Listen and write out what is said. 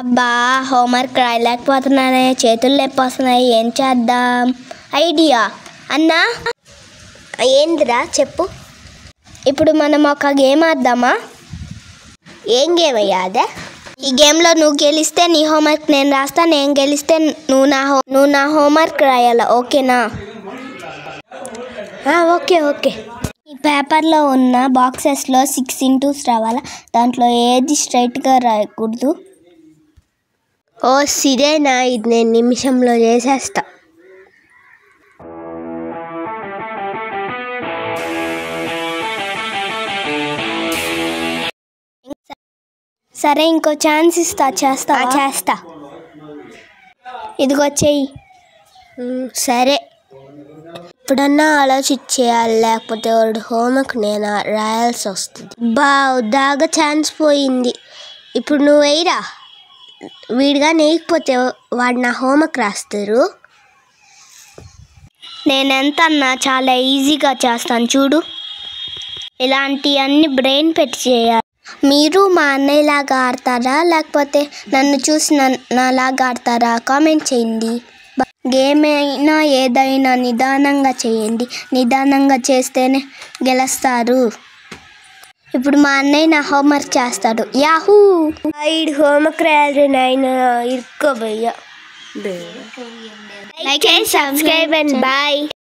అబ్బా హోంవర్క్ రాయలేకపోతున్నానే, చేతులు నొప్పొస్తున్నాయి, ఏం చేద్దాం? ఐడియా అన్నా. ఏందిరా చెప్పు. ఇప్పుడు మనం ఒక గేమ్ ఆడదామా? ఏం గేమ్ అయ్యా అదే? ఈ గేమ్లో నువ్వు గెలిస్తే నీ హోంవర్క్ నేను రాస్తా, నేను గెలిస్తే నువ్వు నా హోంవర్క్ రాయాలా, ఓకేనా? Okay okay. ఈ పేపర్లో ఉన్న బాక్సెస్లో 6 ఇంటూస్ రావాలా, దాంట్లో ఏది స్ట్రైట్గా రాయకూడదు. ఓ సిరేనా, ఇది నేను నిమిషంలో చేసేస్తా. సరే ఇంకో ఛాన్స్ ఇస్తా, చేస్తా. ఇదిగో చెయ్యి. సరే, ఇప్పుడన్నా ఆలోచించేయాలి, లేకపోతే వాడు హోంవర్క్ నేను రాయాల్సి వస్తుంది. దాగా ఛాన్స్ పోయింది. ఇప్పుడు నువ్వు వేయరా, వీడిగా నేయకపోతే వాడు నా హోంవర్క్ రాస్తారు. నేనెంత అన్నా చాలా ఈజీగా చేస్తాను చూడు. ఇలాంటివన్నీ బ్రెయిన్ పెట్టి చేయాలి. మీరు మా అన్నయ్యలాగా ఆడతారా, లేకపోతే నన్ను చూసి నాలాగా ఆడతారా? కామెంట్ చేయండి. గేమ్ అయినా ఏదైనా నిదానంగా చేయండి, నిదానంగా చేస్తేనే గెలుస్తారు. ఇప్పుడు మా అన్నయ్య నా హోంవర్క్ చేస్తాడు. యాహూ! వీడి హోంవర్క్ రాయాలి నాయన, ఇరుక్కోబయ్యా. Like and subscribe and bye.